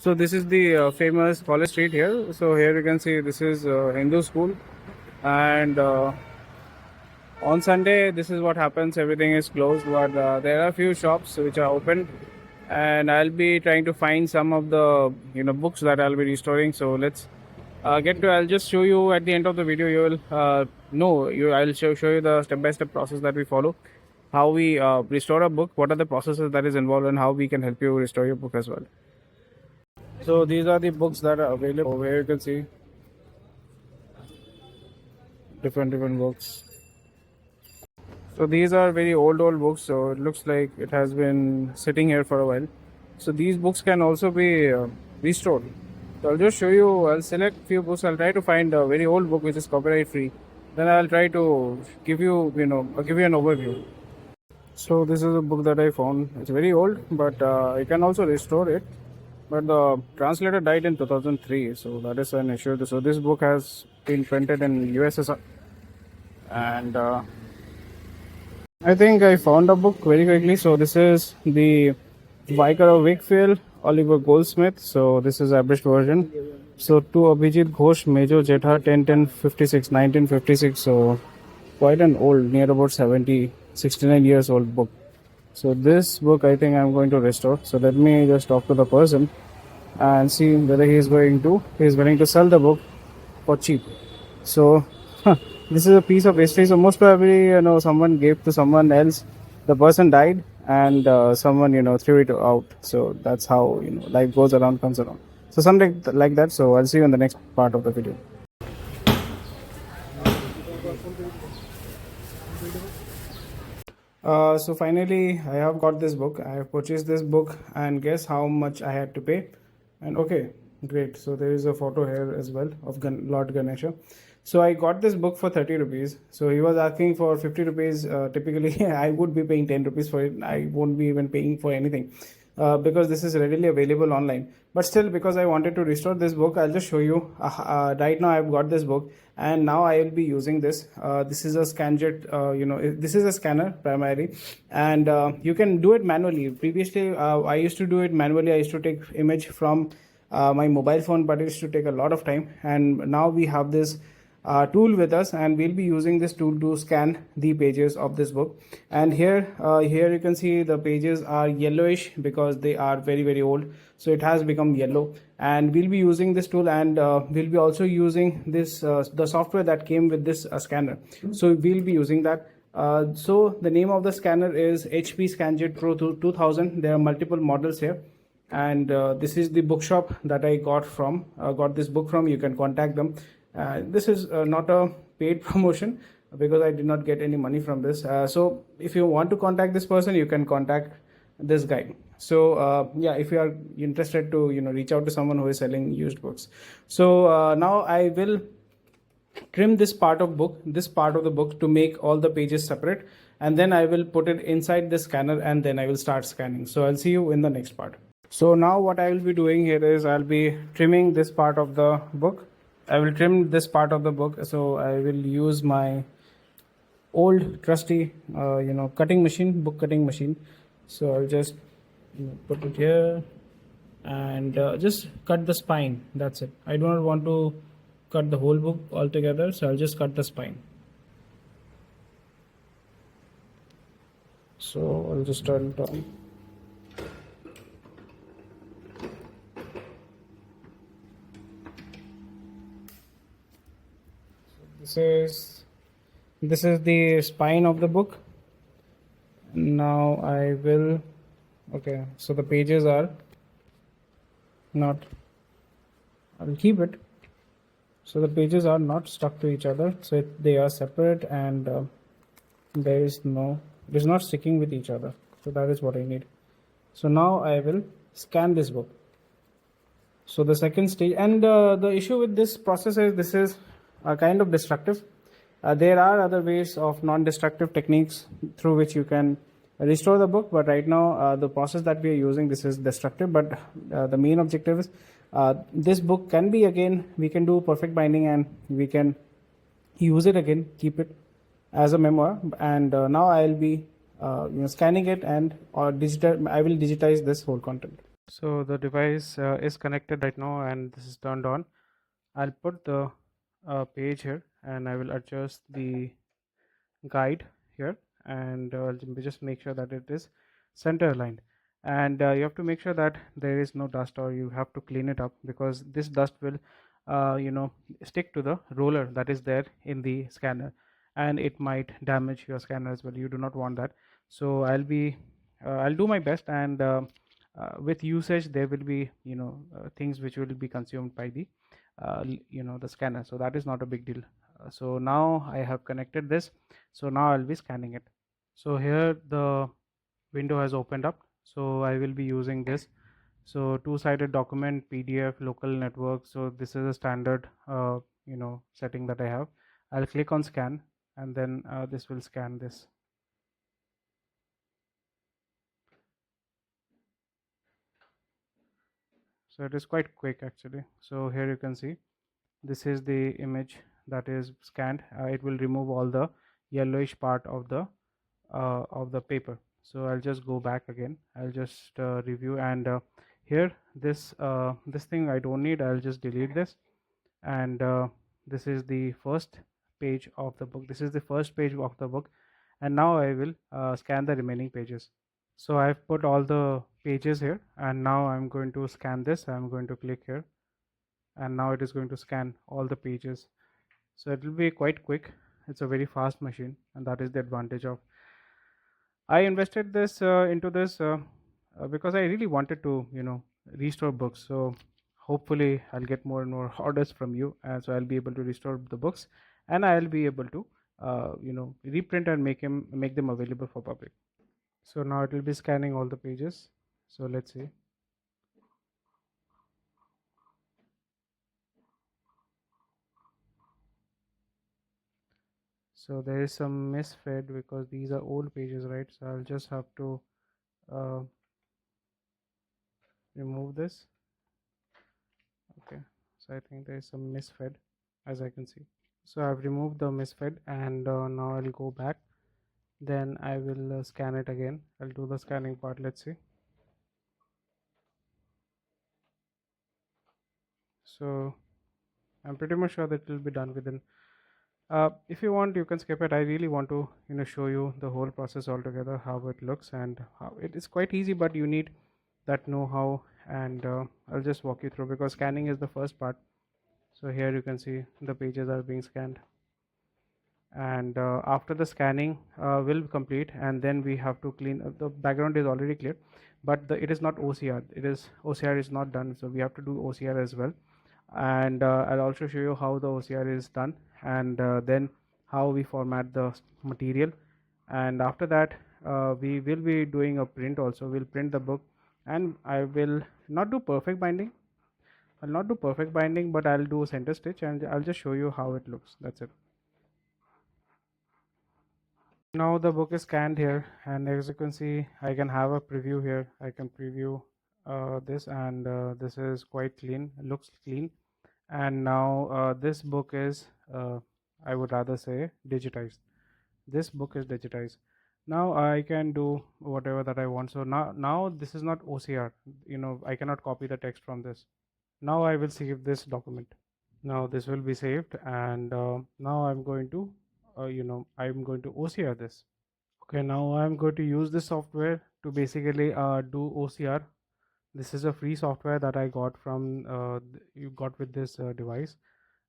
So this is the famous College Street here. So here you can see this is Hindu school, and on Sunday this is what happens. Everything is closed, but there are a few shops which are open, and I'll be trying to find some of the books that I'll be restoring. So let's get to. I'll just show you at the end of the video. You will know. I'll show you the step-by-step process that we follow, how we restore a book, what are the processes that is involved, and how we can help you restore your book as well. So these are the books that are available. Over here you can see different books. So these are very old books, so it looks like it has been sitting here for a while. So these books can also be restored. So I'll just show you. I'll select few books. I'll try to find a very old book which is copyright free. Then I'll try to give you give you an overview. So this is a book that I found. It's very old, but I can also restore it. But the translator died in 2003, so that is an issue. So this book has been printed in USSR, and I think I found a book very quickly. So this is the Vicar of Wakefield, Oliver Goldsmith. So this is abridged version. So to Abhijit Ghosh, Major Jetha, 10-10-56, 1956. So quite an old, near about 69 years old book. So this book I think I'm going to restore. So let me just talk to the person and see whether he is willing to sell the book for cheap. So this is a piece of history. So most probably someone gave to someone else. The person died and someone threw it out. So that's how life goes around, comes around. So something like that. So I'll see you in the next part of the video. So finally I have got this book. I have purchased this book, and guess how much I had to pay. And okay, great. So there is a photo here as well of Lord Ganesha. So I got this book for 30 rupees. So he was asking for 50 rupees. Typically I would be paying 10 rupees for it. I won't be even paying for anything because this is readily available online. But still, because I wanted to restore this book, I'll just show you. Right now I've got this book, and now I will be using this. This is a ScanJet, this is a scanner primarily, and you can do it manually. Previously I used to do it manually. I used to take image from my mobile phone, but it used to take a lot of time. And now we have this tool with us, and we'll be using this tool to scan the pages of this book. And here you can see the pages are yellowish because they are very old, so it has become yellow. And we'll be using this tool, and we'll be also using this the software that came with this scanner. So we'll be using that. So the name of the scanner is HP ScanJet Pro 2000. There are multiple models here, and this is the bookshop that I got this book from. You can contact them. This is not a paid promotion because I did not get any money from this. So if you want to contact this person, you can contact this guy. So yeah, if you are interested to reach out to someone who is selling used books. So now I will trim this part of the book to make all the pages separate, and then I will put it inside the scanner, and then I will start scanning. So I'll see you in the next part. So now what I will be doing here is I'll be trimming this part of the book. I will trim this part of the book. So I will use my old trusty book cutting machine. So I'll just put it here and just cut the spine. That's it. I do not want to cut the whole book altogether, so I'll just cut the spine. So I'll just turn it on. This is the spine of the book. Now I will so the pages are not, I'll keep it, so the pages are not stuck to each other, so they are separate, and it is not sticking with each other. So that is what I need. So now I will scan this book. So the second stage, and the issue with this process is this is kind of destructive. There are other ways of non-destructive techniques through which you can restore the book, but right now the process that we are using, this is destructive. But the main objective is this book can be, again, we can do perfect binding, and we can use it again, keep it as a memoir. And now I'll be scanning it, and I will digitize this whole content. So the device is connected right now and this is turned on. I'll put the page here and I will adjust the guide here, and just make sure that it is center aligned, and you have to make sure that there is no dust, or you have to clean it up, because this dust will stick to the roller that is there in the scanner, and it might damage your scanner as well. You do not want that. So I'll do my best, and with usage there will be things which will be consumed by the scanner, so that is not a big deal. So now I have connected this, so now I'll be scanning it. So here the window has opened up, so I will be using this. So two-sided document, PDF, local network. So this is a standard setting that I have. I'll click on scan, and then this will scan this. So it is quite quick actually. So here you can see this is the image that is scanned. It will remove all the yellowish part of the paper. So I'll just go back again. I'll just review, and here this thing I don't need. I'll just delete this, and this is the first page of the book. This is the first page of the book, and now I will scan the remaining pages. So I've put all the pages here, and now I'm going to scan this. I'm going to click here, and now it is going to scan all the pages. So it will be quite quick. It's a very fast machine, and that is the advantage of. I invested this into this because I really wanted to restore books. So hopefully I'll get more and more orders from you, and so I'll be able to restore the books, and I'll be able to reprint and make them available for public. So now it will be scanning all the pages. So let's see. So there is some misfed because these are old pages, right? So I'll just have to uh, remove this. Okay, so I think there is some misfed, as I can see. So I've removed the misfed, and now I'll go back. Then I will scan it again. I'll do the scanning part. Let's see. So I'm pretty much sure that it will be done within. If you want, you can skip it. I really want to show you the whole process altogether, how it looks, and how it is quite easy, but you need that know-how, and I'll just walk you through, because scanning is the first part. So here you can see the pages are being scanned, and after the scanning will complete, and then we have to clean. The background is already clear, but it is not OCR. OCR is not done, so we have to do OCR as well. And I'll also show you how the OCR is done, and then how we format the material. And after that we will be doing a print also. We'll print the book, and I will not do perfect binding. I'll not do perfect binding, but I'll do center stitch, and I'll just show you how it looks. That's it. Now the book is scanned here, and as you can see, I can have a preview here. I can preview this, and this is quite clean. It looks clean. And now this book is, I would rather say, digitized. This book is digitized. Now I can do whatever that I want. So now this is not OCR. I cannot copy the text from this. Now I will save this document. Now this will be saved, and now I'm going to I'm going to OCR this. Okay, now I'm going to use this software to basically do OCR. This is a free software that I got from you got with this device,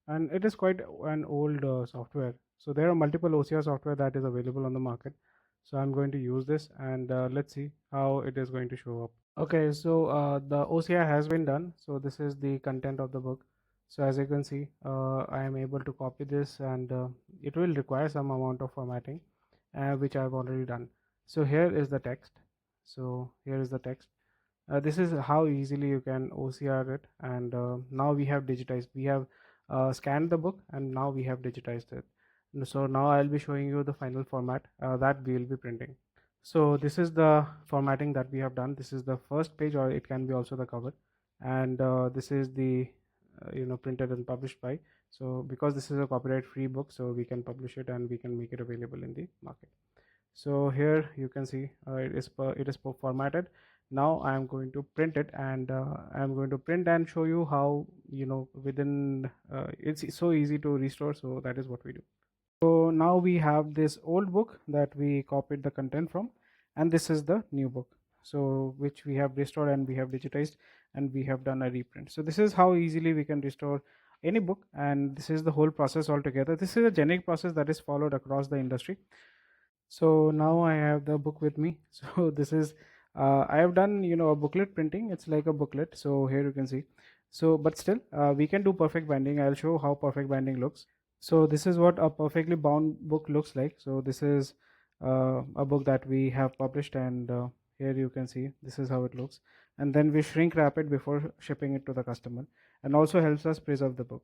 and it is quite an old software. So there are multiple OCR software that is available on the market. So I'm going to use this, and let's see how it is going to show up. Okay, so the OCR has been done. So this is the content of the book. So as you can see, I am able to copy this, and it will require some amount of formatting, which I've already done. So here is the text. So here is the text. This is how easily you can OCR it, and now we have digitized. We have scanned the book, and now we have digitized it. So now I'll be showing you the final format that we will be printing. So this is the formatting that we have done. This is the first page, or it can be also the cover, and this is the printed and published by. So because this is a copyright free book, so we can publish it and we can make it available in the market. So here you can see it is formatted. Now I'm going to print it, and I'm going to print and show you how, within it's so easy to restore. So that is what we do. So now we have this old book that we copied the content from, and this is the new book, so which we have restored and we have digitized and we have done a reprint. So this is how easily we can restore any book, and this is the whole process altogether. This is a generic process that is followed across the industry. So now I have the book with me. So this is I have done, a booklet printing. It's like a booklet. So here you can see. So but still we can do perfect binding. I'll show how perfect binding looks. So this is what a perfectly bound book looks like. So this is a book that we have published, and here you can see this is how it looks. And then we shrink wrap it before shipping it to the customer, and also helps us preserve the book.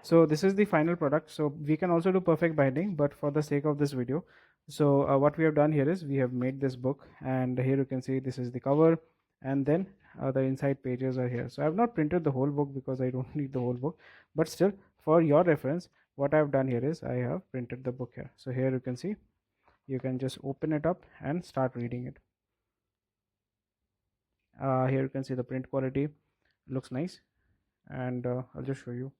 So this is the final product. So we can also do perfect binding, but for the sake of this video, so what we have done here is we have made this book, and here you can see this is the cover, and then the inside pages are here. So I have not printed the whole book because I don't need the whole book, but still for your reference, what I've done here is I have printed the book here. So here you can see, you can just open it up and start reading it. Here you can see the print quality looks nice, and I'll just show you.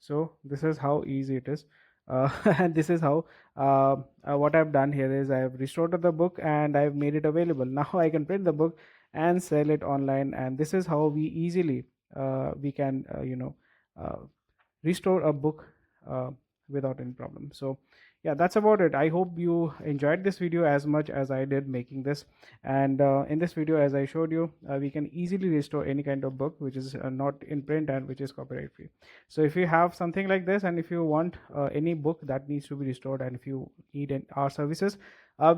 So this is how easy it is. And this is how what I've done here is I have restored the book and I've made it available. Now I can print the book and sell it online, and this is how we easily we can restore a book without any problem. So yeah, that's about it. I hope you enjoyed this video as much as I did making this. And in this video, as I showed you, we can easily restore any kind of book which is not in print and which is copyright free. So if you have something like this, and if you want any book that needs to be restored, and if you need our services,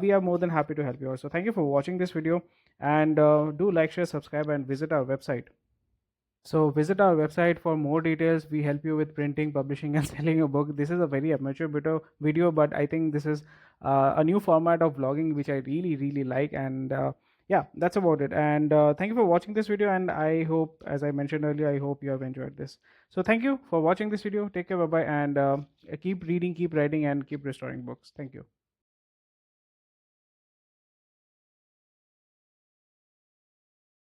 we are more than happy to help you out. So thank you for watching this video, and do like, share, subscribe, and visit our website. So visit our website for more details. We help you with printing, publishing, and selling a book. This is a very amateur bit of video, but I think this is a new format of vlogging which I really like. And yeah, that's about it. And thank you for watching this video. And I hope, as I mentioned earlier, I hope you have enjoyed this. So thank you for watching this video. Take care, bye bye, and keep reading, keep writing, and keep restoring books. Thank you.